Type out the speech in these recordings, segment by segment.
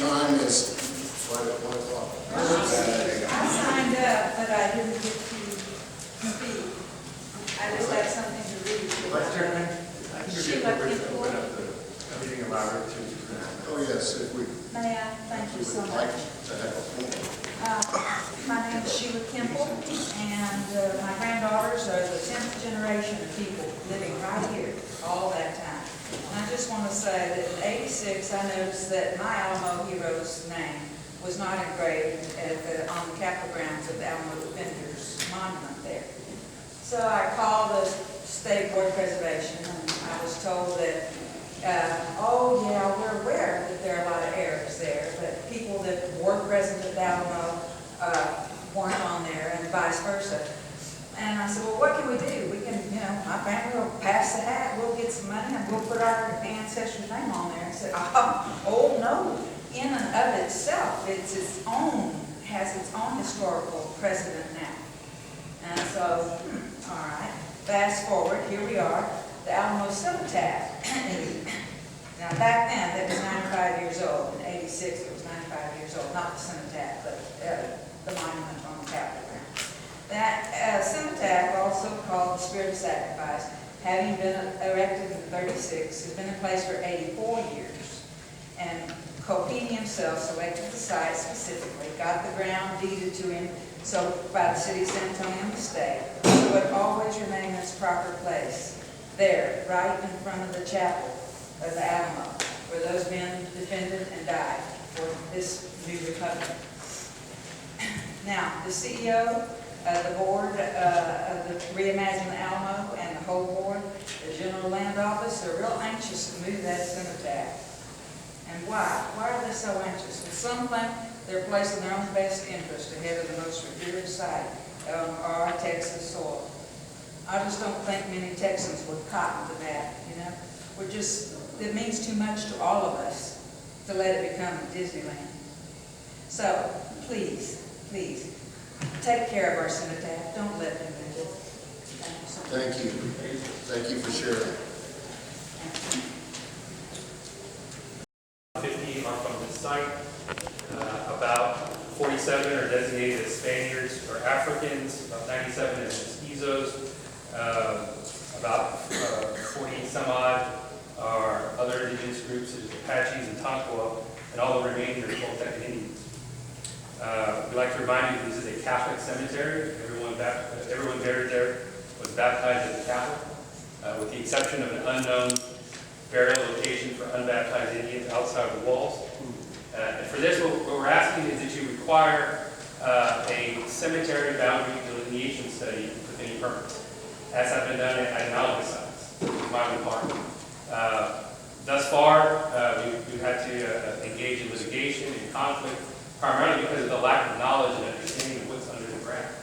time is right at 1 o'clock. I signed up, but I didn't get to speak. I just had something to read. Vice Chairman, I think it'd be appropriate to open up the meeting of our to. Oh, yes, if we May I? Thank you so would like much. to have a forum. My name is Sheila Kimble, and my granddaughters are the 10th generation of people living right here all that time. And I just want to say that in '86, I noticed that my Alamo hero's name was not engraved on the Capitol grounds of the Alamo Defenders Monument there. So I called the State Board of Preservation, and I was told that, oh yeah, we're aware that there are a lot of Arabs there, but people that were present at the Alamo weren't on there, and vice versa. And I said, well, what can we do? We can, my family will pass the hat, we'll get some money, and we'll put our ancestor's name on there. And said, oh no, in and of itself, it's its own, has its own historical precedent now. And so, all right, fast forward, here we are, the Alamo Cenotaph. Now back then, that was 95 years old. In '86, it was 95 years old, not the cenotaph, but the monument on the Capitol grounds. That cenotaph, also called the Spirit of Sacrifice, having been erected in '36, has been in place for 84 years. And Copini himself selected the site specifically, got the ground deeded to him so by the city of San Antonio and the state, it would always remain in its proper place, there, right in front of the chapel of the Alamo, where those men defended and died for this new republic. Now, the CEO, the board of the Reimagine the Alamo, and the whole board, the General Land Office, are real anxious to move that cenotaph. And why? Why are they so anxious? Well, some think they're placing their own best interest ahead of the most revered site on our Texas soil. I just don't think many Texans would cotton to that, it means too much to all of us to let it become Disneyland. So, please, take care of our cenotaph. Don't let them move it. Thank you so much. Thank you. Thank you for sharing. 50 are from the site. About 47 are designated as Spaniards or Africans, about 97 as mestizos, about 40 some odd are other indigenous groups such as Apaches and Tonkawa, and all the remaining are Toltec and Indians. We'd like to remind you that this is a Catholic cemetery. Everyone buried there was baptized as a Catholic, with the exception of an unknown burial location for unbaptized Indians outside the walls. And for this, what we're asking is that you require a cemetery boundary delineation study with any permits, as has been done at analogous sites, Milan Park. Thus far, we've had to engage in litigation and conflict, primarily because of the lack of knowledge and understanding of what's under the ground.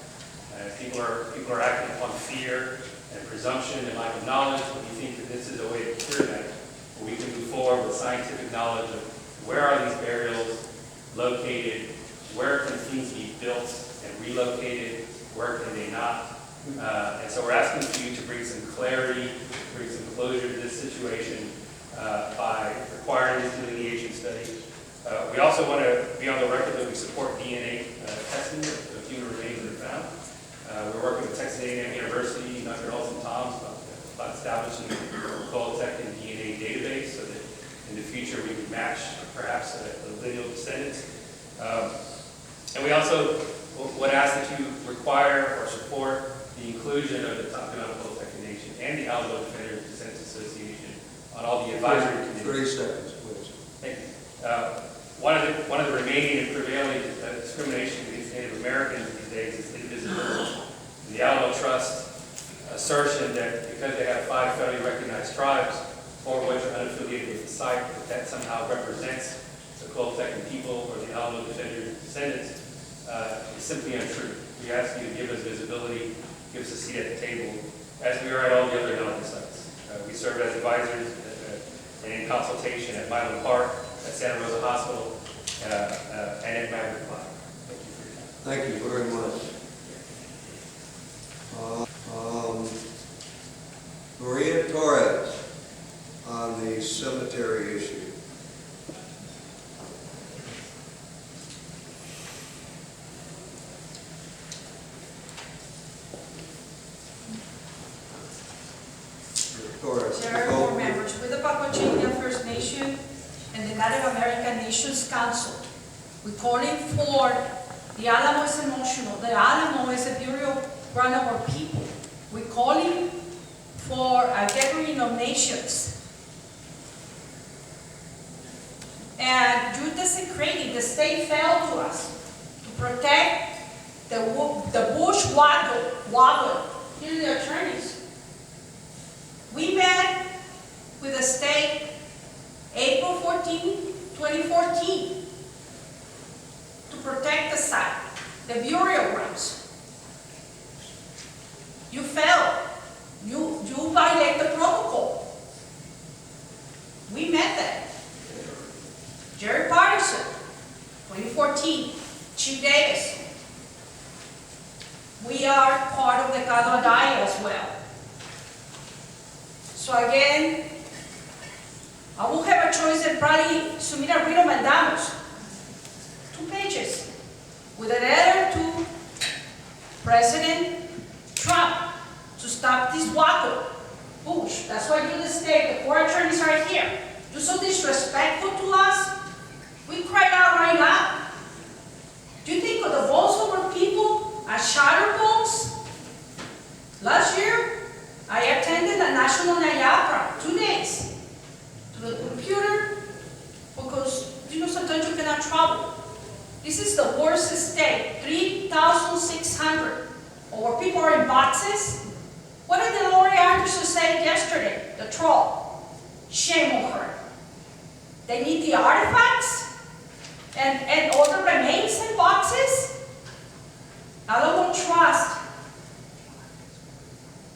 People are acting upon fear and presumption and lack of knowledge, but we think that this is a way to cure that. We can move forward with scientific knowledge of where are these burials located, where can things be built and relocated, where can they not. And so we're asking for you to bring some clarity, bring some closure to this situation by requiring this delineation study. We also want to be on the record that we support DNA testing of human remains that are found. We're working with Texas A&M University, Dr. Olson Toms, about establishing a Toltec and DNA database so that in the future we can match perhaps the lineal descendants. And we also would ask that you require or support the inclusion of the Tonkawa Toltec Nation and the Alamo Defenders Descendants Association on all the advisory committees. 30 seconds, please. Thank you. One of the remaining and prevailing discrimination against Native Americans these days is invisibility. The Alamo Trust assertion that because they have 5 federally recognized tribes, 4 of which are unaffiliated with the site, that somehow represents the Toltec people or the Alamo Defenders descendants is simply untrue. We ask you to give us visibility, give us a seat at the table, as we are at all the other analogous sites. We serve as advisors and in consultation at Milan Park, at Santa Rosa Hospital, and at Maverick Park. Thank you for your time. Thank you very much. Maria Torres on the cemetery issue. Native American Nations Council. We're calling for, the Alamo is emotional, the Alamo is a burial ground of our people. We're calling for a gathering of nations. And due desecrating, the state failed to us to protect the bushwhacker. Here are the attorneys. We met with the state April 14, 2014 to protect the site, the burial grounds. You failed. You violate the protocol. We met them. Jerry Patterson, 2014, Chief Davis. We are part of the Kadadaya as well. So again, I will have a choice and probably submit a writ of mandamus, 2 pages, with a letter to President Trump to stop this wacko push. That's why you the state, the 4 attorneys are here. You're so disrespectful to us. We cried out right now. Do you think of the votes of our people are shatter votes? Last year, I attended a national NIAPRA, 2 days, to the computer, because sometimes you cannot travel. This is the worst state, 3,600. Our people are in boxes. What did the Lori Anderson say yesterday? The troll. Shame on her. They need the artifacts and all the remains in boxes. I don't trust.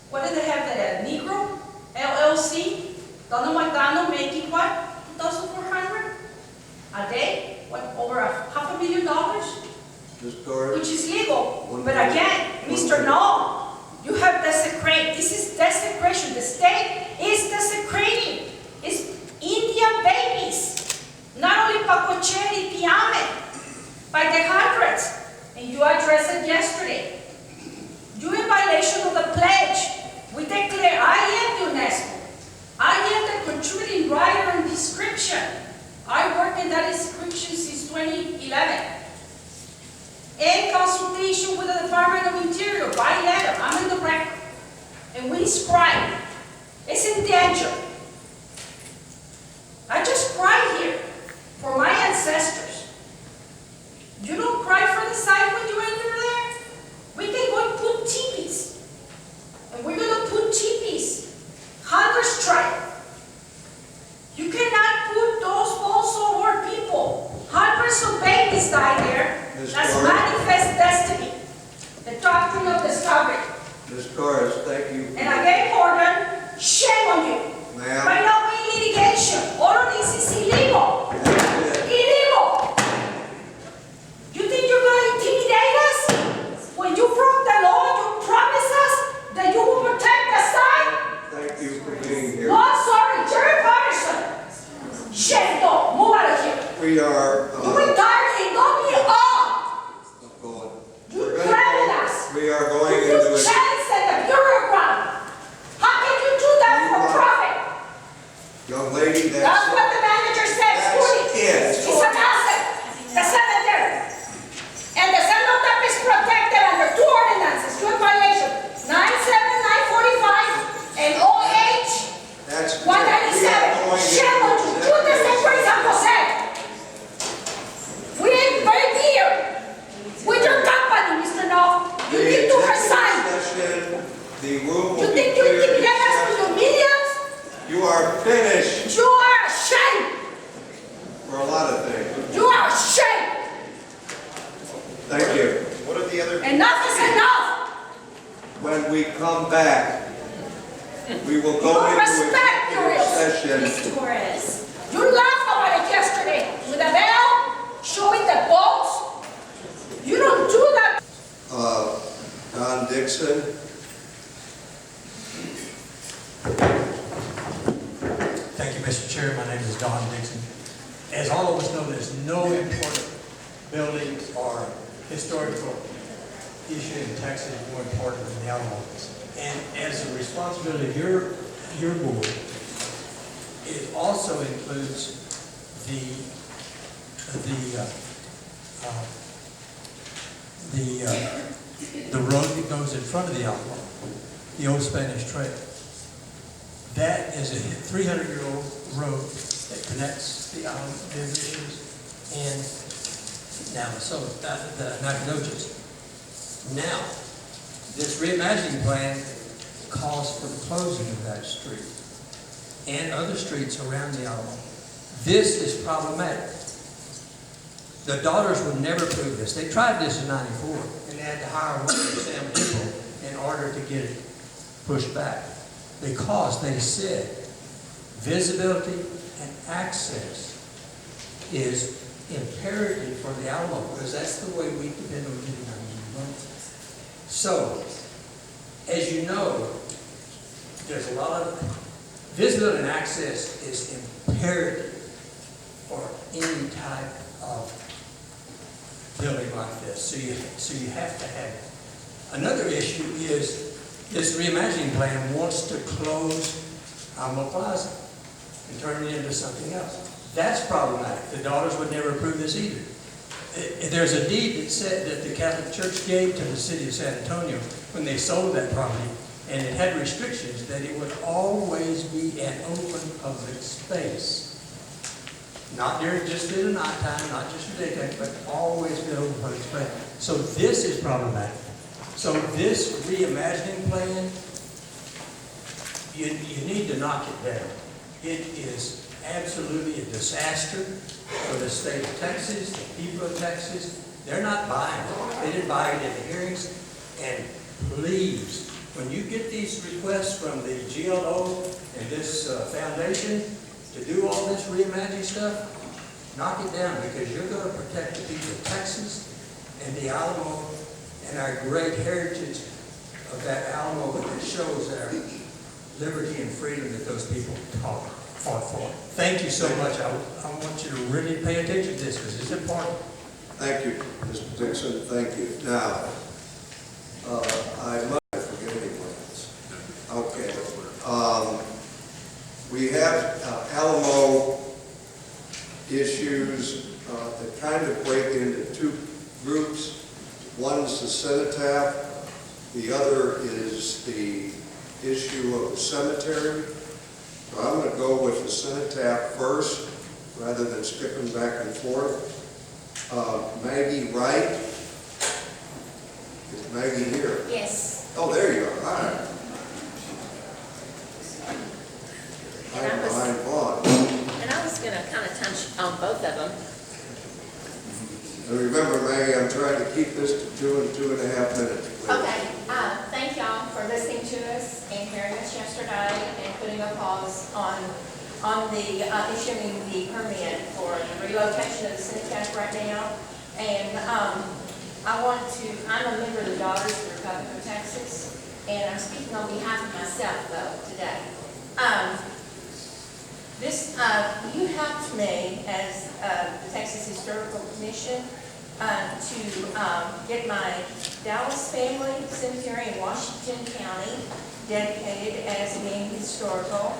What did they have there? Negro LLC, Donald McDonald making what? 2,400 a day? What, over $500,000? Ms. Torres? Which is legal. One But minute. again, Mr. No, you have desecrated. This is desecration. The state is desecrating. It's Indian babies. Not only Pacocheri, Piame, by the hundreds. And you addressed it yesterday. You're in violation of the pledge. We declare, I am UNESCO. I am the contributing writer and description. I work in that description since 2011. In consultation with the Department of Interior, by letter, I'm in the record. And we describe, it's in danger. I just cry here for my ancestors. You don't cry for the site when you enter there? We can go and put teepees. And we're going to put teepees. Hunger strike. You cannot put those balls over our people. Hundreds of babies die there. Ms. That's Torres. manifest destiny. The doctrine of discovery. Ms. Torres, thank you. And again, Gordon, shame on you. Ma'am. By no means litigation. All of this is illegal. That's it. Illegal. You think you're going to intimidate us? When you broke the law, you promised us that you will protect the site? Thank you for being here. No, I'm sorry. Jerry Patterson. Shame, don't. Move out of here. We are, You retired and don't be all. going. You We're gonna threatened go- us. We are going You into it. chance at the burial ground. How can you do that for profit? Young lady, That's that's, what the manager said. that's Fully. it. It's an asset. The cemetery. And the cenotaph is protected under 2 ordinances. 2 violations. 97945 and OH That's. 197. We are going Shame on you. into You the executive Secretary San Jose. We ain't very dear. With your company, Mr. No. You The need to executive resign. session, the room You will be think you cleared. intimidate us with your millions? You are finished You are ashamed. for a lot of things. You are ashamed. Thank you. What are the other? Enough is enough. When we come back, we will You go into respect your executive session. Torres. You laughed about it yesterday with a bell showing the boats. You don't do that. Don Dixon. Thank you, Mr. Chair. My name is Don Dixon. As all of us know, there's no important buildings or historical issue in Texas more important than the Alamo. And as a responsibility of your board, it also includes the road that goes in front of the Alamo, the Old Spanish Trail. That is a 300-year-old road that connects the Alamo, the Missions, and now the Nacogdoches. Now, this reimagining plan calls for the closing of that street and other streets around the Alamo. This is problematic. The daughters would never approve this. They tried this in '94, and they had to hire one Sam Dipple in order to get it pushed back, because they said visibility and access is imperative for the Alamo, because that's the way we depend on getting our money. So, as you know, there's a lot of visibility and access is imperative for any type of building like this. So you have to have it. Another issue is this reimagining plan wants to close Alamo Plaza and turn it into something else. That's problematic. The daughters would never approve this either. There's a deed that said that the Catholic Church gave to the city of San Antonio when they sold that property, and it had restrictions that it would always be an open public space. Not just in the nighttime, not just in the daytime, but always be an open public space. So this is problematic. So this reimagining plan, you need to knock it down. It is absolutely a disaster for the state of Texas, the people of Texas. They're not buying it. They didn't buy it in the hearings. And please, when you get these requests from the GLO and this foundation to do all this reimagining stuff, knock it down, because you're going to protect the people of Texas and the Alamo and our great heritage of that Alamo that shows our liberty and freedom that those people fought for. Thank you so much. I want you to really pay attention to this, because it's important. Thank you, Mr. Dixon. Thank you. Now, I might forget anyone else. Okay. We have Alamo issues that kind of break into two groups. One's the cenotaph, the other is the issue of the cemetery. So I'm going to go with the cenotaph first, rather than skipping back and forth. Maggie Wright. Is Maggie here? Yes. Oh, there you are. All right. I'm behind Vaughn. And I was going to kind of touch on both of them. And remember, Maggie, I'm trying to keep this to 2 and 2.5 minutes. Okay. Thank y'all for listening to us and hearing us yesterday and putting a pause on the issuing the permit for the relocation of the cenotaph right now. And I'm a member of the Daughters of the Republic of Texas, and I'm speaking on behalf of myself, though, today. You helped me as the Texas Historical Commission to get my Dallas Family Cemetery in Washington County dedicated as being historical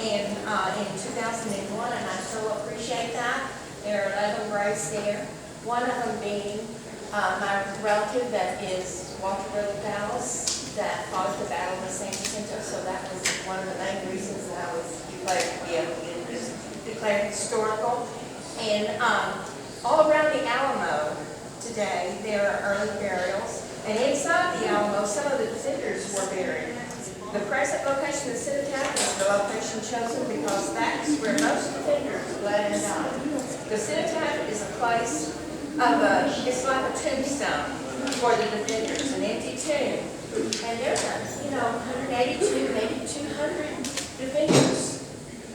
in 2001, and I so appreciate that. There are 11 graves there, one of them being my relative that is Walter Rhodes Dallas that fought at the Battle of San Jacinto, so that was one of the main reasons that I was declared to be able to get this declared historical. And all around the Alamo today, there are early burials, and inside the Alamo, some of the defenders were buried. The present location of the cenotaph is the location chosen because that is where most defenders bled and died. The cenotaph is a place of it's like a tombstone for the defenders, an empty tomb. And there's 182, maybe 200 defenders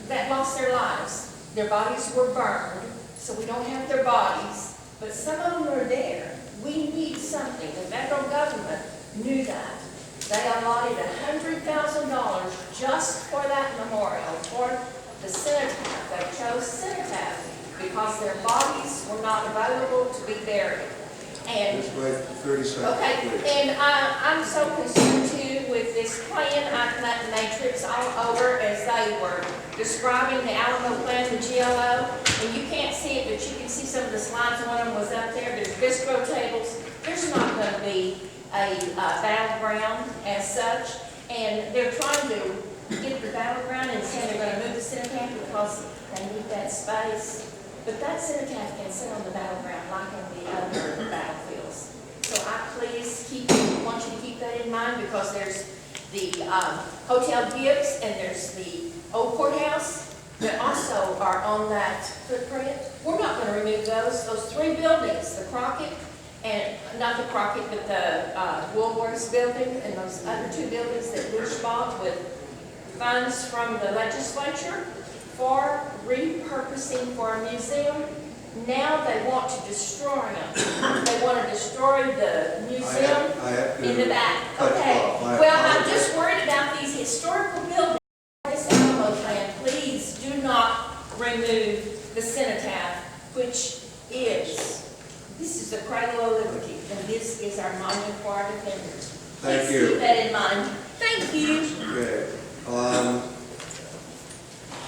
that lost their lives. Their bodies were burned, so we don't have their bodies, but some of them are there. We need something. The federal government knew that. They allotted $100,000 just for that memorial, for the cenotaph. They chose cenotaph because their bodies were not available to be buried. And Just wait 30 seconds, okay, please. and I'm so concerned too with this plan. I've met matrix all over as they were describing the Alamo plan, the GLO, and you can't see it, but you can see some of the slides. One of them was up there. There's bistro tables. There's not going to be a battleground as such, and they're trying to get the battleground and saying they're going to move the cenotaph because they need that space. But that cenotaph can sit on the battleground like in the other battlefields. So I want you to keep that in mind because there's the Hotel Gibbs and there's the old courthouse that also are on that footprint. We're not going to remove those three buildings, the Crockett, and not the Crockett, but the Woolworths building and those other two buildings that Bush bought with funds from the legislature for repurposing for a museum. Now they want to destroy them. They want to destroy the museum I have to in the back. cut you Okay. off. I Well, I'm apologize. just worried about these historical buildings. This Alamo plan, please do not remove the cenotaph, which is, this is the cradle of liberty, and this is our monument for our defenders. Thank Please you. keep that in mind. Thank you. Okay.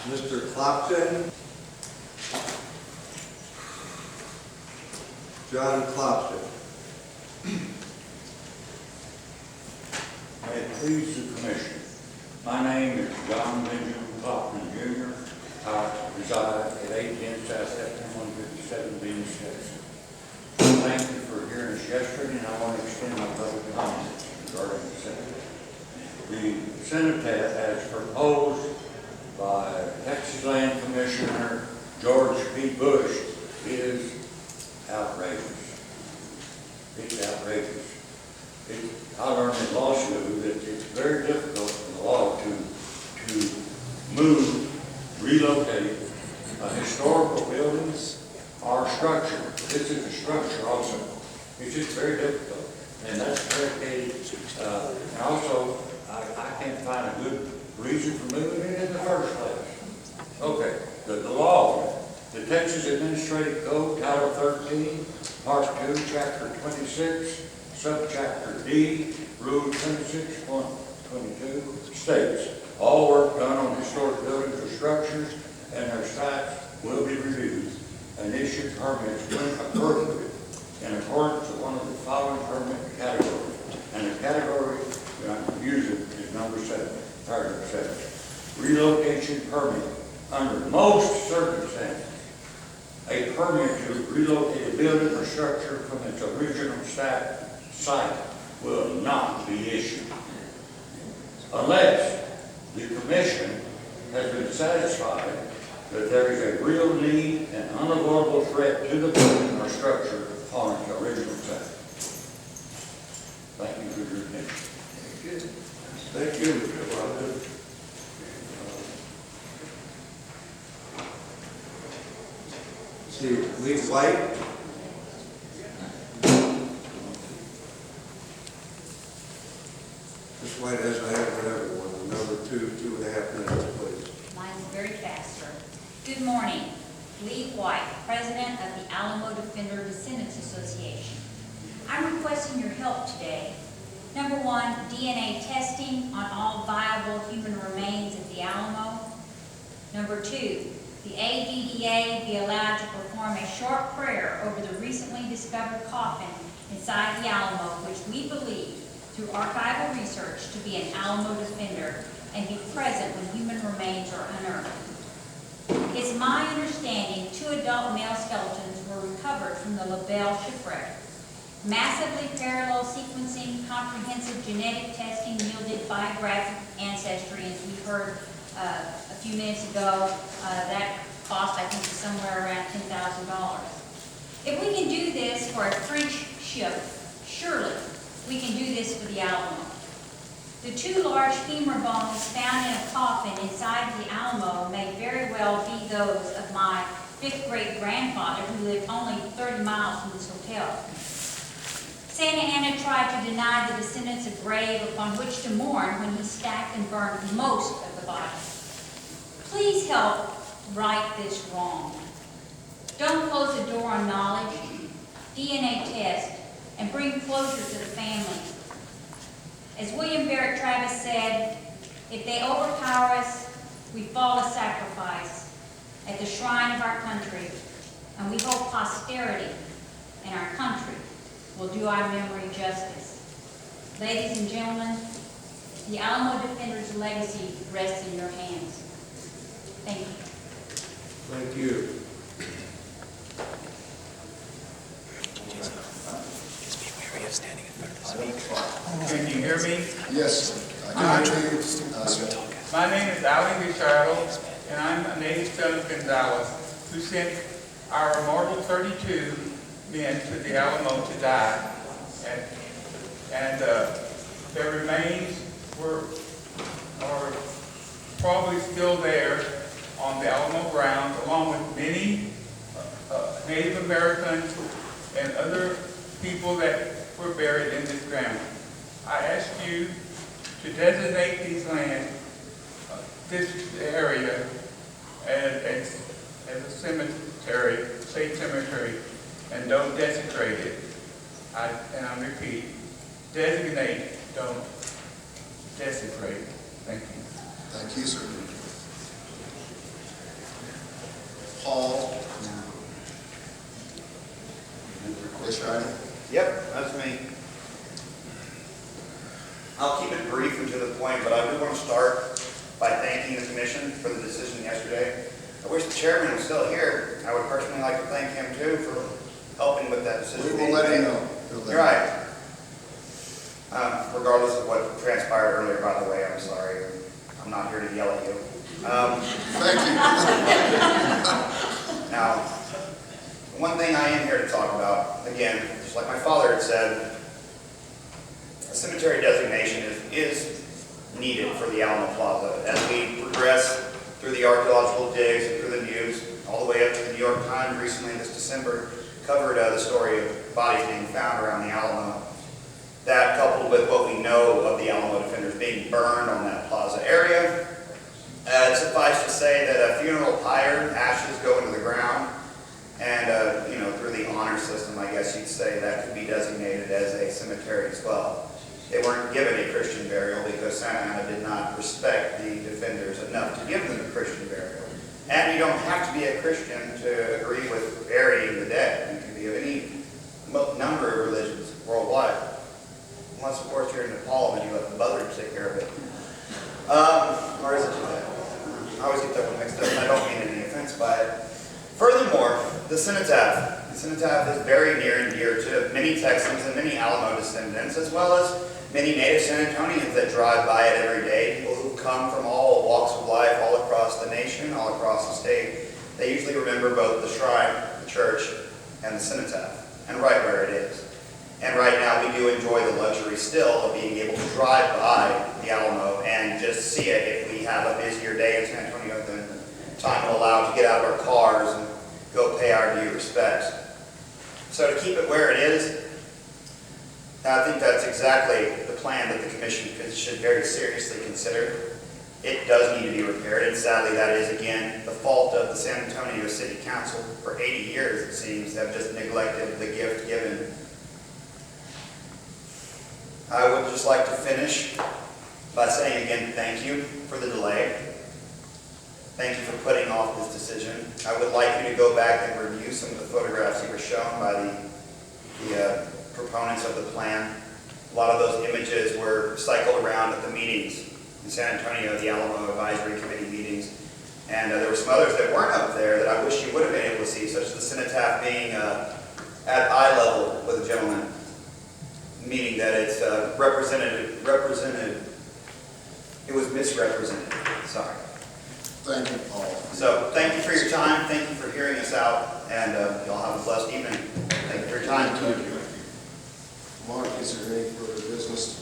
Mr. Clopton. John Clopton. May it please the Commission. My name is John Benjamin Clopton Jr. I reside at 810 South F 157 Venus, Texas. Thank you for hearing us yesterday, and I want to extend my public comments regarding the cenotaph. The cenotaph, as proposed by Texas Land Commissioner George P. Bush, is outrageous. It's outrageous. I learned in law school that it's very difficult in the law to move, relocate a historical buildings or structure. This is a structure also. It's just very difficult. And that's predicated, and also, I can't find a good reason for moving it in the first place. Okay, the law, the Texas Administrative Code, Title 13, Part 2, Chapter 26, Subchapter D, Rule 26.22 states, all work done on historic buildings or structures and their sites will be reviewed and issued permits when appropriate in accordance with one of the following permit categories. And the category that I'm using is number 7, paragraph 7. Relocation permit. Under most circumstances, a permit to relocate a building or structure from its original site will not be issued unless the Commission has been satisfied that there is a real need and unavoidable threat to the building or structure on its original site. Thank you for your attention. Thank you, Mr. Clopton. See, Lee White. Ms. White has a hand for everyone. Number 2.5 minutes, please. Mine's very fast, sir. Good morning. Lee White, President of the Alamo Defender Descendants Association. I'm requesting your help today. Number 1, DNA testing on all viable human remains at the Alamo. Number 2, the ADDA be allowed to perform a short prayer over the recently discovered coffin inside the Alamo, which we believe, through archival research, to be an Alamo Defender and be present when human remains are unearthed. It's my understanding 2 adult male skeletons were recovered from the LaBelle shipwreck. Massively parallel sequencing, comprehensive genetic testing yielded biographic ancestry, as we heard a few minutes ago. That cost, I think, is somewhere around $10,000. If we can do this for a French ship, surely we can do this for the Alamo. The 2 large femur bones found in a coffin inside the Alamo may very well be those of my 5th great grandfather who lived only 30 miles from this hotel. Santa Anna tried to deny the descendants a grave upon which to mourn when he stacked and burned most of the bodies. Please help right this wrong. Don't close the door on knowledge. DNA tests bring closure to the family. As William Barrett Travis said, if they overpower us, we fall a sacrifice at the shrine of our country, and we hope posterity in our country will do our memory justice. Ladies and gentlemen, the Alamo Defender's legacy rests in your hands. Thank you. Thank you. Can you hear me? Yes, I can hear you. My name is Alan Guichardo, and I'm a native son of Gonzales, who sent our immortal 32 men to the Alamo to die. And their remains are probably still there on the Alamo grounds, along with many Native Americans and other people that were buried in this ground. I ask you to designate these lands, this area, as a cemetery, state cemetery, and don't desecrate it. And I repeat, designate, don't desecrate. Thank you. Thank you, sir. Paul. Raise your hand. Yep, that's me. I'll keep it brief and to the point, but I do want to start by thanking the commission for the decision yesterday. I wish the chairman was still here. I would personally like to thank him too for helping with that decision. We will let him know. You're right. Regardless of what transpired earlier, by the way, I'm sorry. I'm not here to yell at you. Thank you. Now, one thing I am here to talk about, again, just like my father had said, a cemetery designation is needed for the Alamo Plaza. As we progress through the archaeological digs and through the news, all the way up to the New York Times recently this December, covered the story of bodies being found around the Alamo. That, coupled with what we know of the Alamo Defenders being burned on that plaza area, suffice to say that a funeral pyre, ashes go into the ground, and through the honor system, I guess you'd say, that could be designated as a cemetery as well. They weren't given a Christian burial because Santa Ana did not respect the defenders enough to give them a Christian burial. And you don't have to be a Christian to agree with burying the dead. You can be of any number of religions worldwide. Unless, of course, you're in Nepal and you let the buzzards take care of it. Or is it Tibet? I always get that one mixed up, and I don't mean any offense by it. Furthermore, the cenotaph. The cenotaph is very near and dear to many Texans and many Alamo descendants, as well as many native San Antonians that drive by it every day, people who come from all walks of life, all across the nation, all across the state. They usually remember both the shrine, the church, and the cenotaph, and right where it is. And right now, we do enjoy the luxury still of being able to drive by the Alamo and just see it if we have a busier day in San Antonio than time will allow to get out of our cars and go pay our due respects. So to keep it where it is, I think that's exactly the plan that the commission should very seriously consider. It does need to be repaired, and sadly that is, again, the fault of the San Antonio City Council. For 80 years, it seems, have just neglected the gift given. I would just like to finish by saying again, thank you for the delay. Thank you for putting off this decision. I would like you to go back and review some of the photographs that were shown by the proponents of the plan. A lot of those images were cycled around at the meetings in San Antonio, the Alamo Advisory Committee meetings. And there were some others that weren't up there that I wish you would have been able to see, such as the cenotaph being at eye level with a gentleman, meaning that it's represented, it was misrepresented. Sorry. Thank you, Paul. So thank you for your time. Thank you for hearing us out. And y'all have a blessed evening. Thank you for your time. Thank you. Mark, is there any further business?